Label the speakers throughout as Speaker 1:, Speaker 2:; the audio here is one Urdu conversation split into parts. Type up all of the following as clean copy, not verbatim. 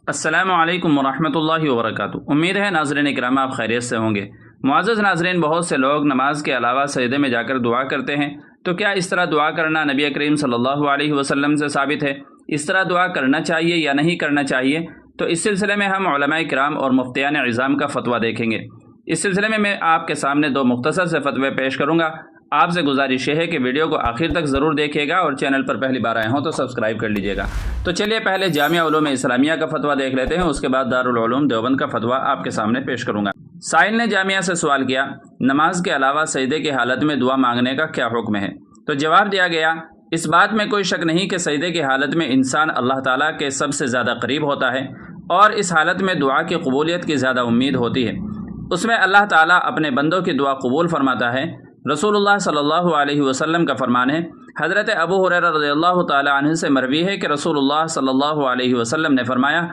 Speaker 1: السلام علیکم ورحمۃ اللہ وبرکاتہ۔ امید ہے ناظرین اکرام آپ خیریت سے ہوں گے۔ معزز ناظرین، بہت سے لوگ نماز کے علاوہ سجدے میں جا کر دعا کرتے ہیں، تو کیا اس طرح دعا کرنا نبی کریم صلی اللہ علیہ وسلم سے ثابت ہے؟ اس طرح دعا کرنا چاہیے یا نہیں کرنا چاہیے؟ تو اس سلسلے میں ہم علماء کرام اور مفتیان عظام کا فتویٰ دیکھیں گے۔ اس سلسلے میں آپ کے سامنے دو مختصر سے فتوے پیش کروں گا۔ آپ سے گزارش ہے کہ ویڈیو کو آخر تک ضرور دیکھیے گا اور چینل پر پہلی بار آئے ہوں تو سبسکرائب کر لیجیے گا۔ تو چلیے پہلے جامعہ علوم اسلامیہ کا فتویٰ دیکھ لیتے ہیں، اس کے بعد دارالعلوم دیوبند کا فتویٰ آپ کے سامنے پیش کروں گا۔ سائل نے جامعہ سے سوال کیا، نماز کے علاوہ سجدے کی حالت میں دعا مانگنے کا کیا حکم ہے؟ تو جواب دیا گیا، اس بات میں کوئی شک نہیں کہ سجدے کی حالت میں انسان اللہ تعالیٰ کے سب سے زیادہ قریب ہوتا ہے، اور اس حالت میں دعا کی قبولیت کی زیادہ امید ہوتی ہے۔ اس میں اللہ تعالیٰ اپنے بندوں کی دعا قبول فرماتا ہے۔ رسول اللہ صلی اللہ علیہ وسلم کا فرمان ہے، حضرت ابو ہریرہ رضی اللہ تعالی عنہ سے مروی ہے کہ رسول اللہ صلی اللہ علیہ وسلم نے فرمایا،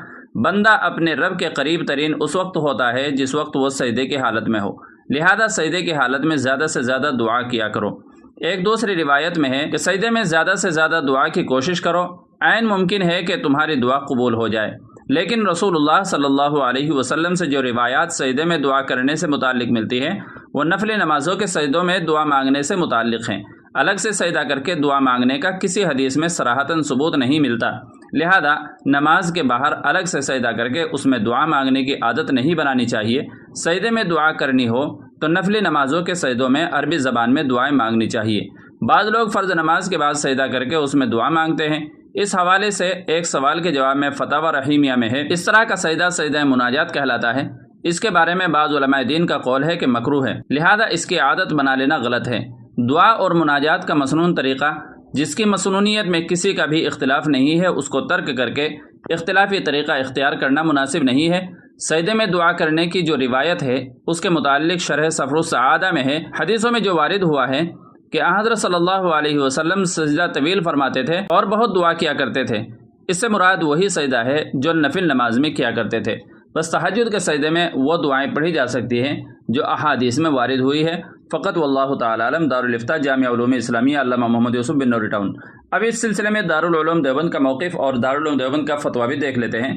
Speaker 1: بندہ اپنے رب کے قریب ترین اس وقت ہوتا ہے جس وقت وہ سجدے کی حالت میں ہو، لہذا سجدے کی حالت میں زیادہ سے زیادہ دعا کیا کرو۔ ایک دوسری روایت میں ہے کہ سجدے میں زیادہ سے زیادہ دعا کی کوشش کرو، عین ممکن ہے کہ تمہاری دعا قبول ہو جائے۔ لیکن رسول اللہ صلی اللہ علیہ وسلم سے جو روایات سجدے میں دعا کرنے سے متعلق ملتی ہیں وہ نفل نمازوں کے سجدوں میں دعا مانگنے سے متعلق ہیں۔ الگ سے سجدہ کر کے دعا مانگنے کا کسی حدیث میں صراحتاً ثبوت نہیں ملتا، لہذا نماز کے باہر الگ سے سجدہ کر کے اس میں دعا مانگنے کی عادت نہیں بنانی چاہیے۔ سجدے میں دعا کرنی ہو تو نفل نمازوں کے سجدوں میں عربی زبان میں دعائیں مانگنی چاہیے۔ بعض لوگ فرض نماز کے بعد سجدہ کر کے اس میں دعا مانگتے ہیں۔ اس حوالے سے ایک سوال کے جواب میں فتاوی رحیمیہ میں ہے، اس طرح کا سجدہ سجدہ مناجات کہلاتا ہے۔ اس کے بارے میں بعض علماء دین کا قول ہے کہ مکروہ ہے، لہذا اس کی عادت بنا لینا غلط ہے۔ دعا اور مناجات کا مسنون طریقہ جس کی مسنونیت میں کسی کا بھی اختلاف نہیں ہے، اس کو ترک کر کے اختلافی طریقہ اختیار کرنا مناسب نہیں ہے۔ سجدے میں دعا کرنے کی جو روایت ہے اس کے متعلق شرح سفر السعادہ میں ہے، حدیثوں میں جو وارد ہوا ہے کہ حضرت صلی اللہ علیہ وسلم سجدہ طویل فرماتے تھے اور بہت دعا کیا کرتے تھے۔ اس سے مراد وہی سجدہ ہے جو نفل نماز میں کیا کرتے تھے۔ بس تہجد کے سجدے میں وہ دعائیں پڑھی جا سکتی ہیں جو احادیث میں وارد ہوئی ہے فقط، واللہ تعالی عالم۔ دارالفتہ جامعہ علوم اسلامیہ، علامہ محمد یوسف بن نوری ٹاؤن۔ اب اس سلسلے میں دارالعلوم دیوبند کا موقف اور دارالعلوم دیوبند کا فتویٰ بھی دیکھ لیتے ہیں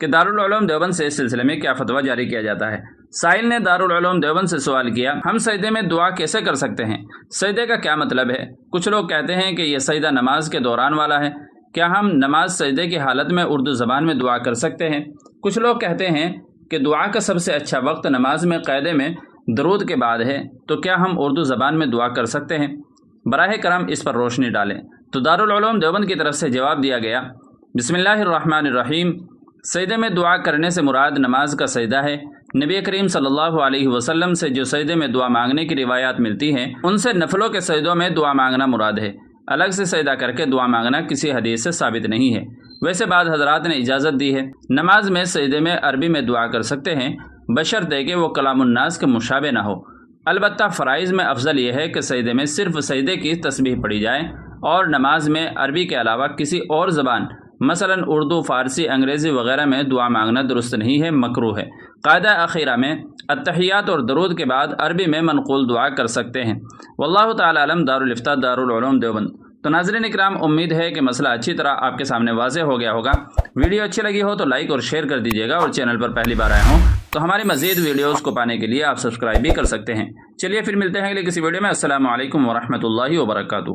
Speaker 1: کہ دارالعلوم دیوبند سے اس سلسلے میں کیا فتویٰ جاری کیا جاتا ہے۔ سائل نے دارالعلوم دیوبند سے سوال کیا، ہم سجدے میں دعا کیسے کر سکتے ہیں؟ سجدے کا کیا مطلب ہے؟ کچھ لوگ کہتے ہیں کہ یہ سجدہ نماز کے دوران والا ہے، کیا ہم نماز سجدے کی حالت میں اردو زبان میں دعا کر سکتے ہیں؟ کچھ لوگ کہتے ہیں کہ دعا کا سب سے اچھا وقت نماز میں قیدے میں درود کے بعد ہے، تو کیا ہم اردو زبان میں دعا کر سکتے ہیں؟ براہ کرم اس پر روشنی ڈالیں۔ تو دارالعلوم دیوبند کی طرف سے جواب دیا گیا، بسم اللہ الرحمن الرحیم، سجدے میں دعا کرنے سے مراد نماز کا سجدہ ہے۔ نبی کریم صلی اللہ علیہ وسلم سے جو سجدے میں دعا مانگنے کی روایات ملتی ہیں ان سے نفلوں کے سجدوں میں دعا مانگنا مراد ہے۔ الگ سے سجدہ کر کے دعا مانگنا کسی حدیث سے ثابت نہیں ہے۔ ویسے بعض حضرات نے اجازت دی ہے، نماز میں سجدے میں عربی میں دعا کر سکتے ہیں، بشرطے کہ وہ کلام الناس کے مشابہ نہ ہو۔ البتہ فرائض میں افضل یہ ہے کہ سجدے میں صرف سجدے کی تسبیح پڑھی جائے، اور نماز میں عربی کے علاوہ کسی اور زبان مثلا اردو، فارسی، انگریزی وغیرہ میں دعا مانگنا درست نہیں ہے، مکروہ ہے۔ قاعدہ اخیرہ میں التحیات اور درود کے بعد عربی میں منقول دعا کر سکتے ہیں۔ واللہ تعالی علم۔ دارالفتہ دارالعلوم دیوبند۔ تو ناظرین اکرام، امید ہے کہ مسئلہ اچھی طرح آپ کے سامنے واضح ہو گیا ہوگا۔ ویڈیو اچھی لگی ہو تو لائک اور شیئر کر دیجیے گا، اور چینل پر پہلی بار آئے ہوں تو ہماری مزید ویڈیوز کو پانے کے لیے آپ سبسکرائب بھی کر سکتے ہیں۔ چلیے پھر ملتے ہیں اگلے کسی ویڈیو میں۔ السلام علیکم ورحمۃ اللہ وبرکاتہ۔